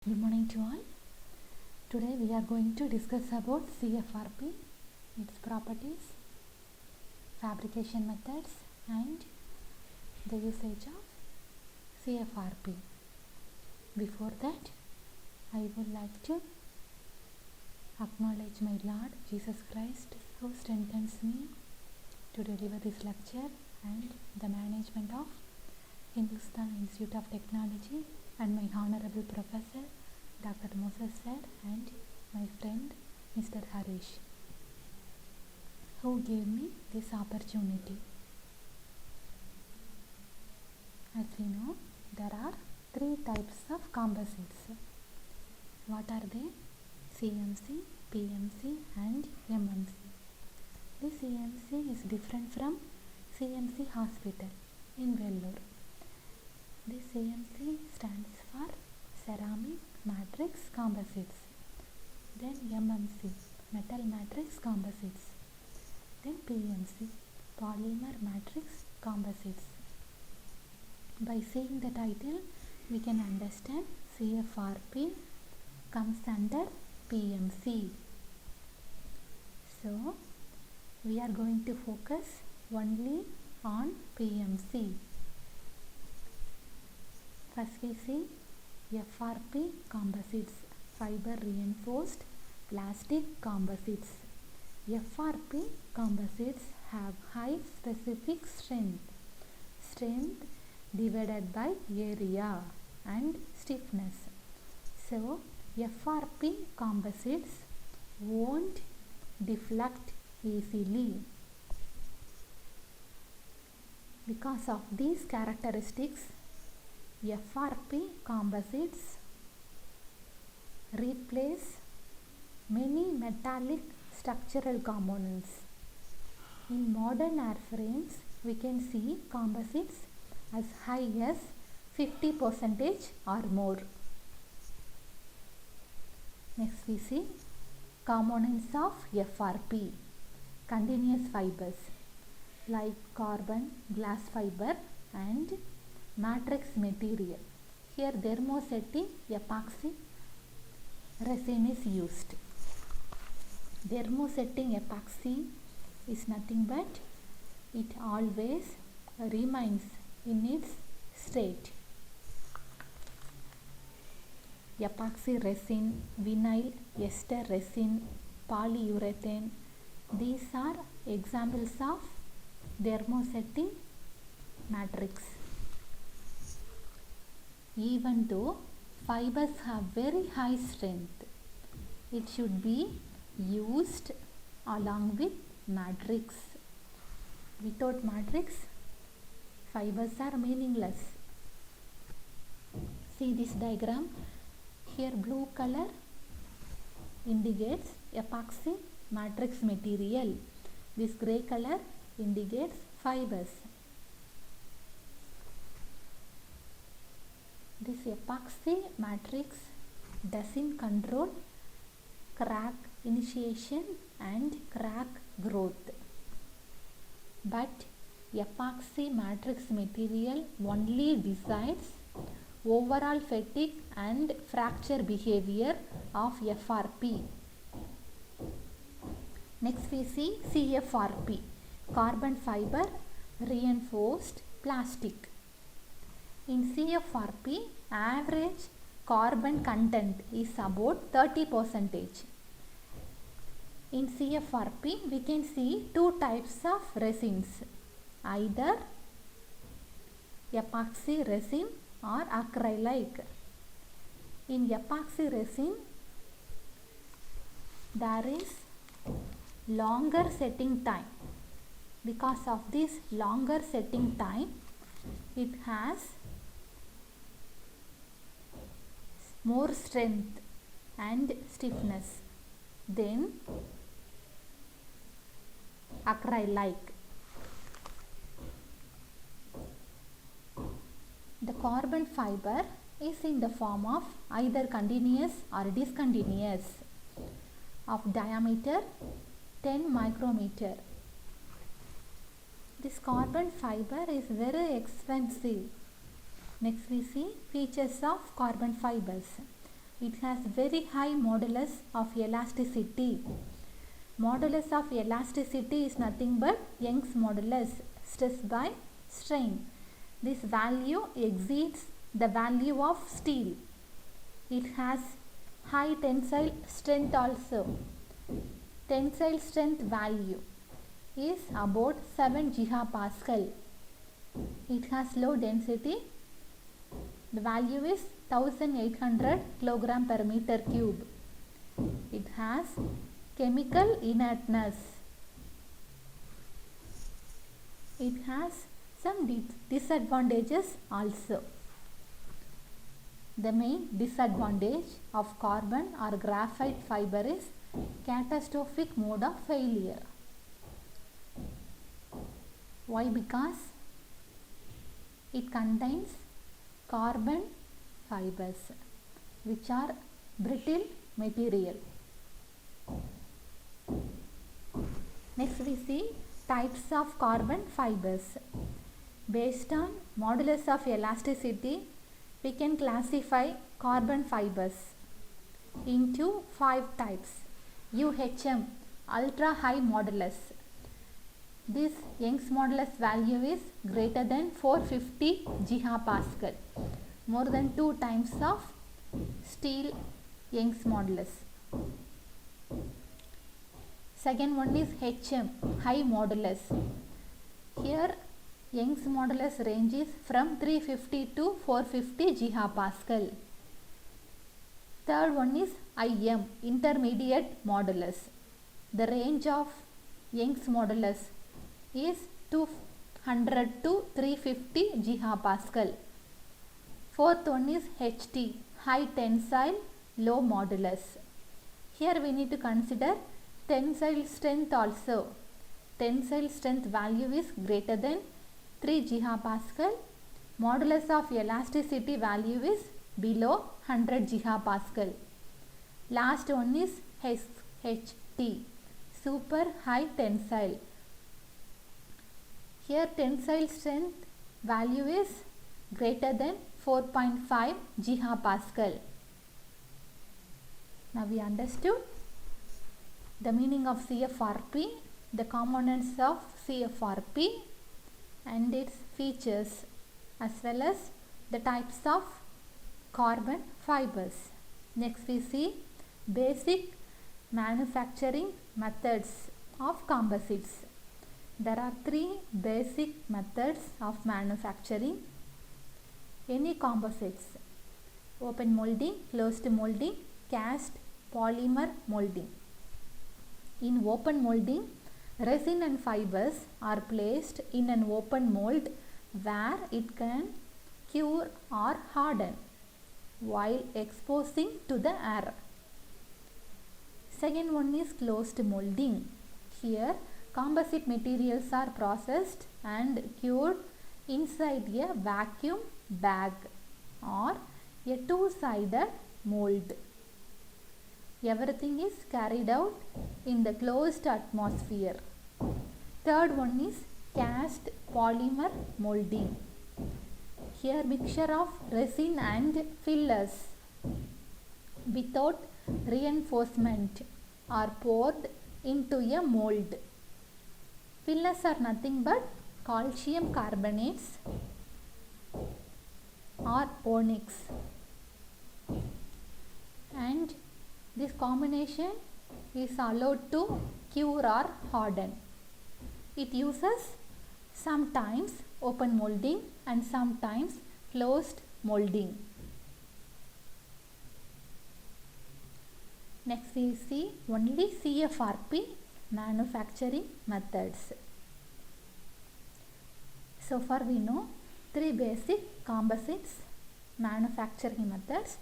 Good morning to all. Today we are going to discuss about CFRP, its properties, fabrication methods and the usage of CFRP. Before that, I would like to acknowledge my Lord Jesus Christ who strengthens me to deliver this lecture, and the management of Hindustan Institute of Technology and my honorable professor Dr. Moses sir and my friend Mr. Harish, who gave me this opportunity. As we know, there are three types of composites. What are they? CMC, PMC and MMC. This CMC is different from CMC Hospital in Vellore. This CMC stands for Ceramic Matrix Composites. Then MMC, Metal Matrix Composites. Then PMC, Polymer Matrix Composites. By seeing the title, we can understand CFRP comes under PMC. So, we are going to focus only on PMC. First we see FRP composites, fiber reinforced plastic composites. FRP composites have high specific strength divided by area and stiffness. So FRP composites won't deflect easily. Because of these characteristics, FRP composites replace many metallic structural components. In modern airframes, we can see composites as high as 50% or more. Next we see components of FRP, continuous fibers like carbon, glass fiber and matrix material. Here thermosetting epoxy resin is used. Thermosetting epoxy is nothing but it always remains in its state. Epoxy resin, vinyl ester resin, polyurethane, these are examples of thermosetting matrix. Even though fibers have very high strength, it should be used along with matrix. Without matrix, fibers are meaningless. See this diagram. Here blue color indicates epoxy matrix material. This grey color indicates fibers. This epoxy matrix doesn't control crack initiation and crack growth, but epoxy matrix material only decides overall fatigue and fracture behavior of FRP. Next we see CFRP, carbon fiber reinforced plastic. In CFRP, average carbon content is about 30%. In CFRP, we can see two types of resins, either epoxy resin or acrylic. In epoxy resin, there is longer setting time. Because of this longer setting time, it has more strength and stiffness than acrylic. The carbon fiber is in the form of either continuous or discontinuous of diameter 10 micrometer. This carbon fiber is very expensive. Next we see features of carbon fibers. It has very high modulus of elasticity. Modulus of elasticity is nothing but Young's modulus, stress by strain. This value exceeds the value of steel. It has high tensile strength also. Tensile strength value is about 7 gigapascal. It has low density. The value is 1800 kilogram per meter cube. It has chemical inertness. It has some disadvantages also. The main disadvantage of carbon or graphite fiber is catastrophic mode of failure. Why? Because it contains carbon fibers which are brittle material. Next we see types of carbon fibers. Based on modulus of elasticity, we can classify carbon fibers into 5 types. UHM, ultra high modulus. This Young's modulus value is greater than 450 gigapascal, more than 2 times of steel Young's modulus. Second one is HM, high modulus. Here Young's modulus range is from 350 to 450 gigapascal. Third one is IM, intermediate modulus. The range of Young's modulus is 200 to 350 gigapascal. Fourth one is HT, high tensile, low modulus. Here we need to consider tensile strength also. Tensile strength value is greater than 3 gigapascal. Modulus of elasticity value is below 100 gigapascal. Last one is HT, super high tensile. Here tensile strength value is greater than 4.5 gigapascal. Now we understood the meaning of CFRP, the components of CFRP and its features, as well as the types of carbon fibers. Next we see basic manufacturing methods of composites. There are 3 basic methods of manufacturing any composites: open molding, closed molding, cast, polymer molding. In open molding, resin and fibers are placed in an open mold where it can cure or harden while exposing to the air. Second one is closed molding. Here composite materials are processed and cured inside a vacuum bag or a two-sided mold. Everything is carried out in the closed atmosphere. Third one is cast polymer molding. Here mixture of resin and fillers without reinforcement are poured into a mold. Fillers are nothing but calcium carbonates or onyx, and this combination is allowed to cure or harden. It uses sometimes open molding and sometimes closed molding. Next we see only CFRP manufacturing methods. So far we know 3 basic composites manufacturing methods.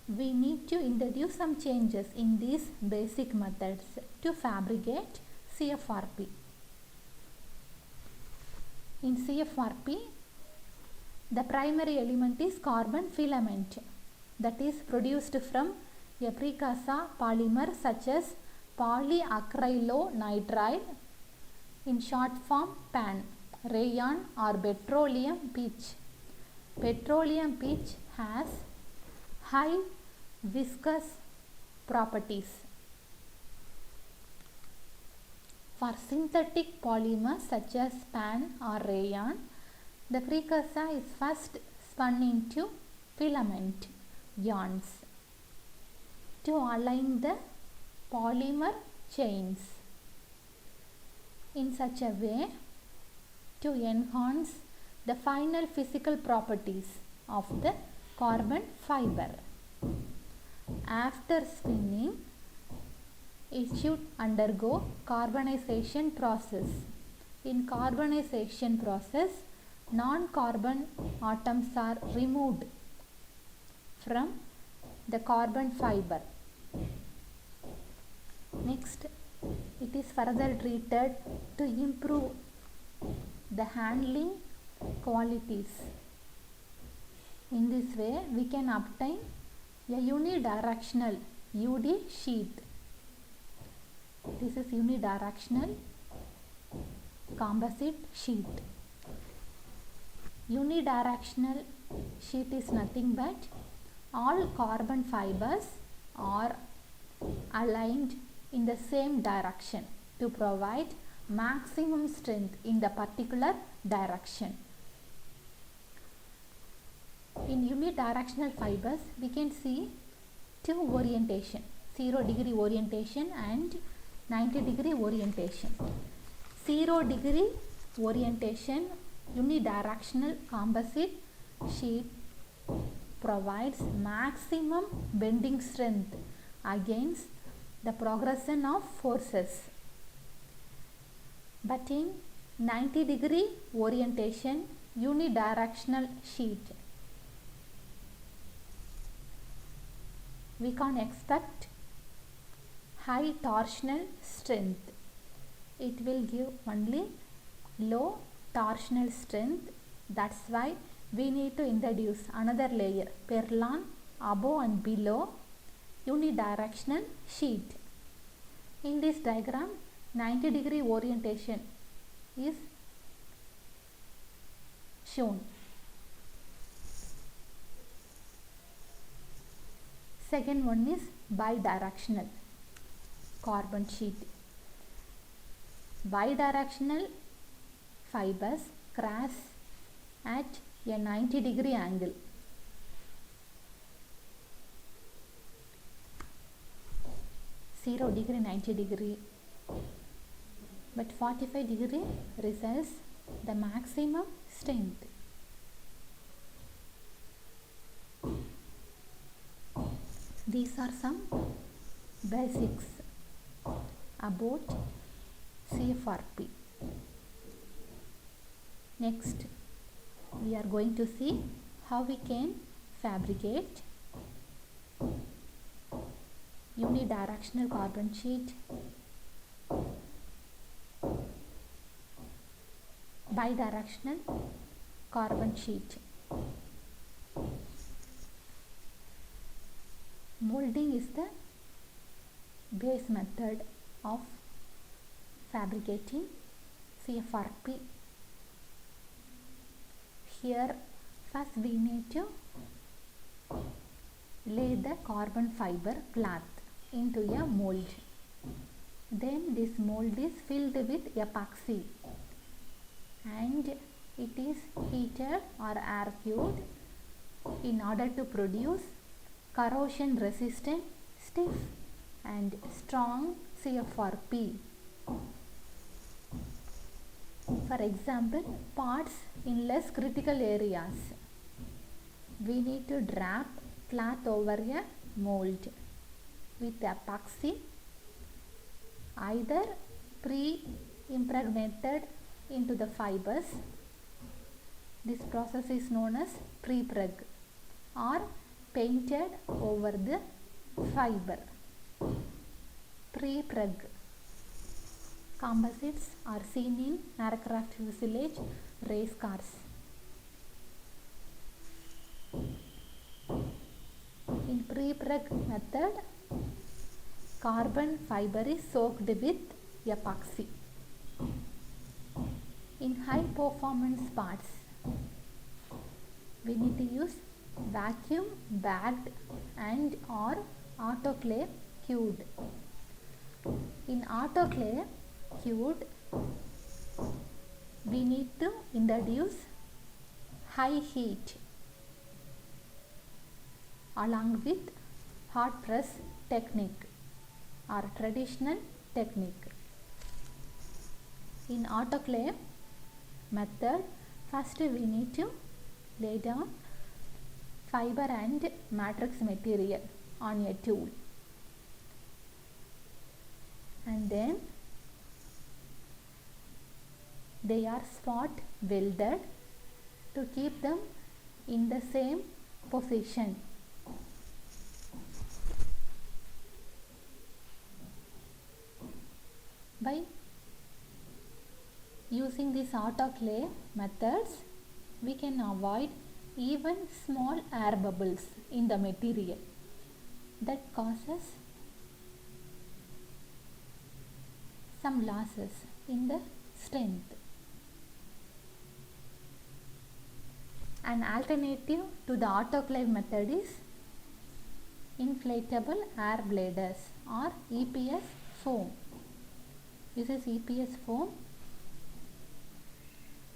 We need to introduce some changes in these basic methods to fabricate CFRP. In CFRP, the primary element is carbon filament that is produced from a precursor polymer such as polyacrylonitrile, in short form PAN, rayon or petroleum pitch. Petroleum pitch has high Viscous properties. For synthetic polymers such as span or rayon, the precursor is first spun into filament yarns to align the polymer chains in such a way to enhance the final physical properties of the carbon fiber. After spinning, it should undergo carbonization process. In carbonization process, non-carbon atoms are removed from the carbon fiber. Next, it is further treated to improve the handling qualities. In this way, we can obtain a unidirectional UD sheet. This is unidirectional composite sheet. Unidirectional sheet is nothing but all carbon fibers are aligned in the same direction to provide maximum strength in the particular direction. In unidirectional fibers, we can see two orientation, 0 degree orientation and 90 degree orientation. 0 degree orientation unidirectional composite sheet provides maximum bending strength against the progression of forces. But in 90 degree orientation unidirectional sheet, we can expect high torsional strength. It will give only low torsional strength. That's why we need to introduce another layer, Perlon, above and below unidirectional sheet. In this diagram, 90 degree orientation is shown. Second one is bidirectional carbon sheet. Bidirectional fibers cross at a 90 degree angle. Zero degree, 90 degree, but 45 degree results the maximum strength. These are some basics about CFRP. Next, we are going to see how we can fabricate unidirectional carbon sheet, bidirectional carbon sheet. Molding is the base method of fabricating CFRP. Here, first we need to lay the carbon fiber cloth into a mold. Then this mold is filled with epoxy and it is heated or air cooled in order to produce corrosion resistant, stiff and strong CFRP. For example, parts in less critical areas, we need to drape cloth over a mold with epoxy, either pre-impregnated into the fibers. This process is known as pre-preg, or painted over the fiber. Pre-preg composites are seen in aircraft fuselage race cars. In pre-preg method, carbon fiber is soaked with epoxy. In high performance parts, we need to use vacuum bagged and or autoclave queued. In autoclave queued, we need to introduce high heat along with hot press technique or traditional technique. In autoclave method, first we need to lay down fiber and matrix material on a tool, and then they are spot welded to keep them in the same position. By using these autoclave methods, we can avoid even small air bubbles in the material that causes some losses in the strength. An alternative to the autoclave method is inflatable air bladers or EPS foam. This is EPS foam.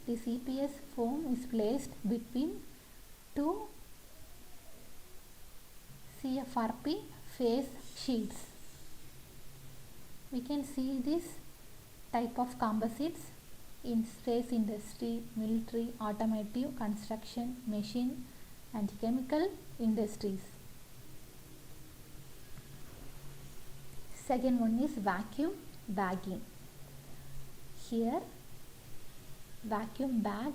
This EPS foam is placed between two CFRP face sheets. We can see this type of composites in space industry, military, automotive, construction, machine and chemical industries. Second one is vacuum bagging. Here vacuum bag,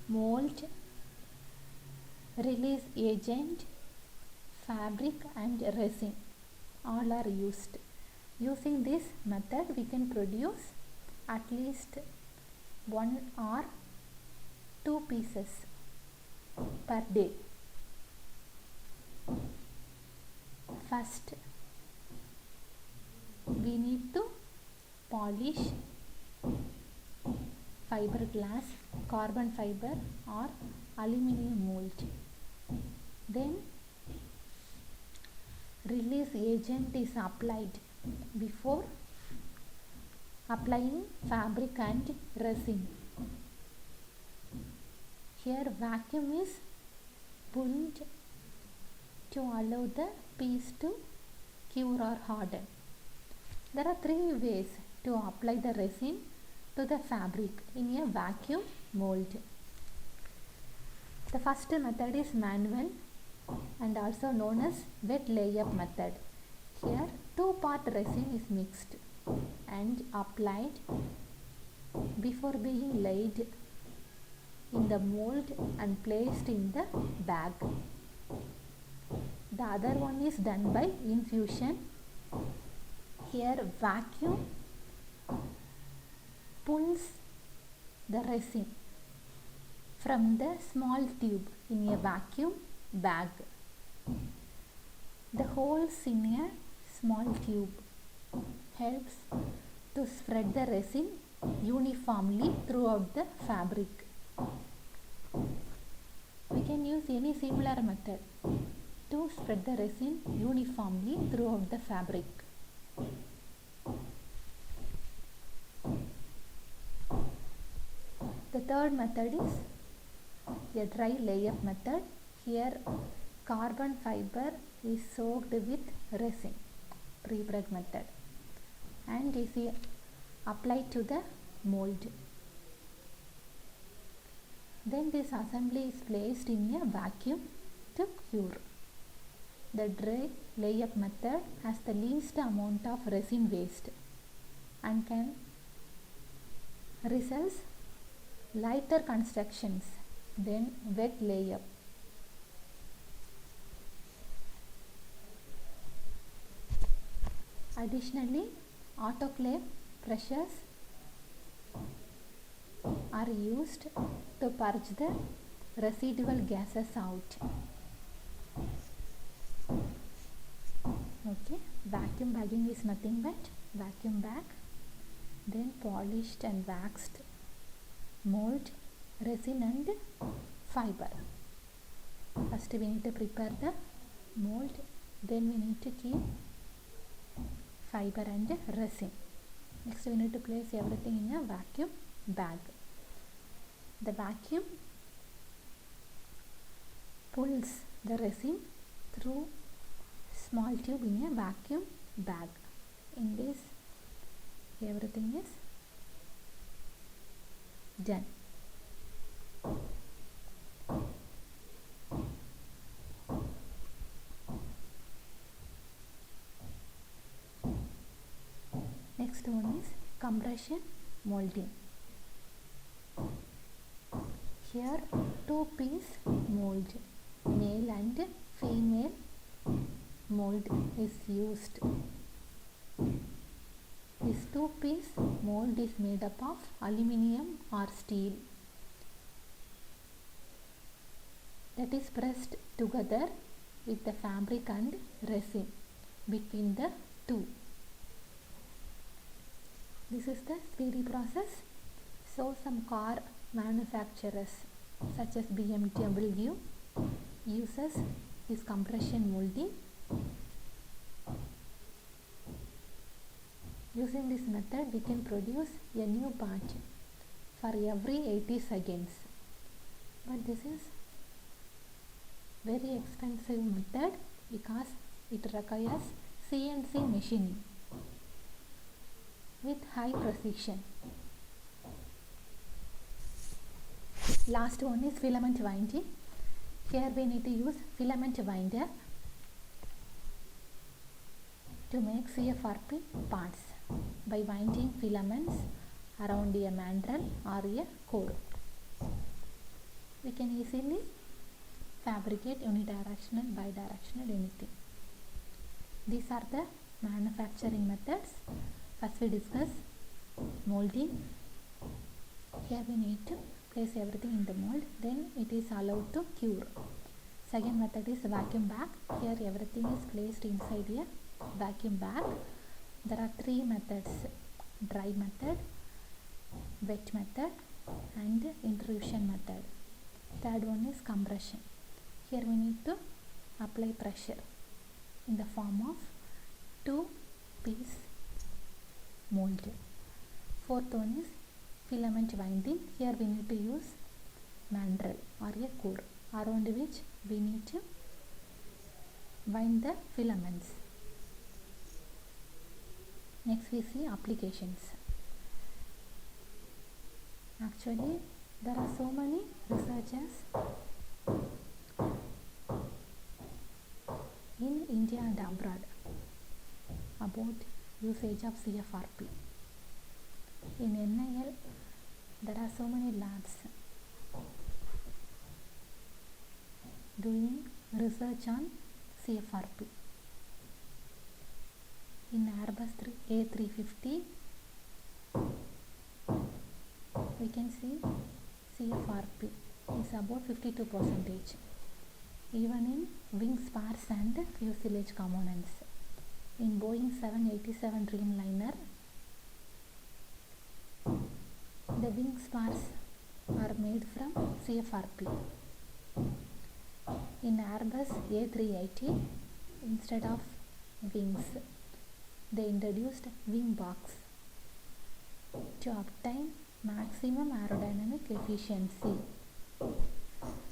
mold, release agent, fabric and resin all are used. Using this method, we can produce at least 1 or 2 pieces per day. First, we need to polish fiberglass, carbon fiber or aluminum mold. Then release agent is applied before applying fabric and resin. Here vacuum is pulled to allow the piece to cure or harden. There are 3 ways to apply the resin to the fabric in a vacuum mold. The first method is manual and also known as wet layup method. Here 2-part resin is mixed and applied before being laid in the mold and placed in the bag. The other one is done by infusion. Here vacuum pulls the resin from the small tube in a vacuum bag. The holes in a small tube helps to spread the resin uniformly throughout the fabric. We can use any similar method to spread the resin uniformly throughout the fabric. The third method is a dry layup method. Here carbon fiber is soaked with resin, pre-preg method, and is applied to the mold. Then this assembly is placed in a vacuum to cure. The dry layup method has the least amount of resin waste and can result lighter constructions than wet layup. Additionally, autoclave pressures are used to purge the residual gases out. Okay, vacuum bagging is nothing but vacuum bag, then polished and waxed mold, resin and fiber. First we need to prepare the mold, then we need to keep fiber and resin. Next we need to place everything in a vacuum bag. The vacuum pulls the resin through small tube in a vacuum bag. In this, everything is done. Next one is compression molding. Here 2-piece mold, male and female mold is used. This 2-piece mold is made up of aluminium or steel that is pressed together with the fabric and resin between the two. This is the speedy process. So some car manufacturers such as BMW uses this compression molding. Using this method we can produce a new part for every 80 seconds. But this is very expensive method because it requires CNC machining with high precision. Last one is filament winding. Here we need to use filament winder to make CFRP parts by winding filaments around a mandrel or a core. We can easily fabricate unidirectional, bidirectional, anything. These are the manufacturing methods. First we discuss molding. Here we need to place everything in the mold, then it is allowed to cure. Second method is vacuum bag. Here everything is placed inside a vacuum bag. There are 3 methods: dry method, wet method and intrusion method. Third one is compression. Here we need to apply pressure in the form of 2-piece mold. Fourth one is filament winding. Here we need to use mandrel or a core around which we need to wind the filaments. Next we see applications. Actually there are so many researchers in India and abroad about usage of CFRP. In NIL there are so many labs doing research on CFRP. In Airbus A350 we can see CFRP is about 52%. Even in wing spars and fuselage components. In Boeing 787 Dreamliner, the wing spars are made from CFRP. In Airbus A380, instead of wings, they introduced wing box to obtain maximum aerodynamic efficiency.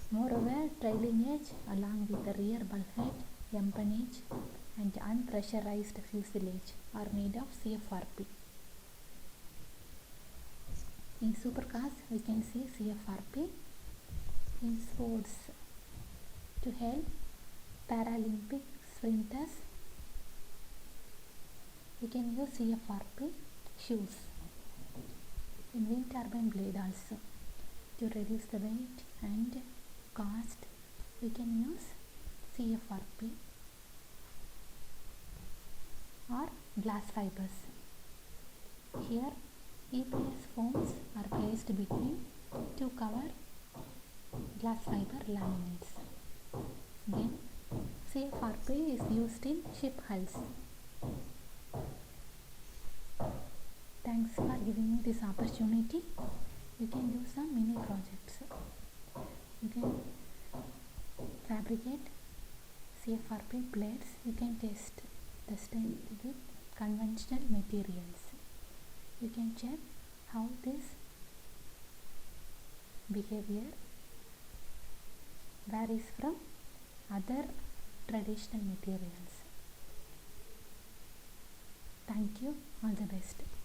Moreover, trailing edge along with the rear bulkhead, empennage and unpressurized fuselage are made of CFRP. In supercars, we can see CFRP. In sports, to help Paralympic sprinters, we can use CFRP shoes. In wind turbine blade also, to reduce the weight and cost, we can use CFRP or glass fibers. Here EPS foams are placed between to cover glass fiber laminates. Then CFRP is used in ship hulls. Thanks for giving me this opportunity. You can do some mini projects. You can fabricate CFRP blades, you can test the strength with conventional materials. You can check how this behavior varies from other traditional materials. Thank you. All the best.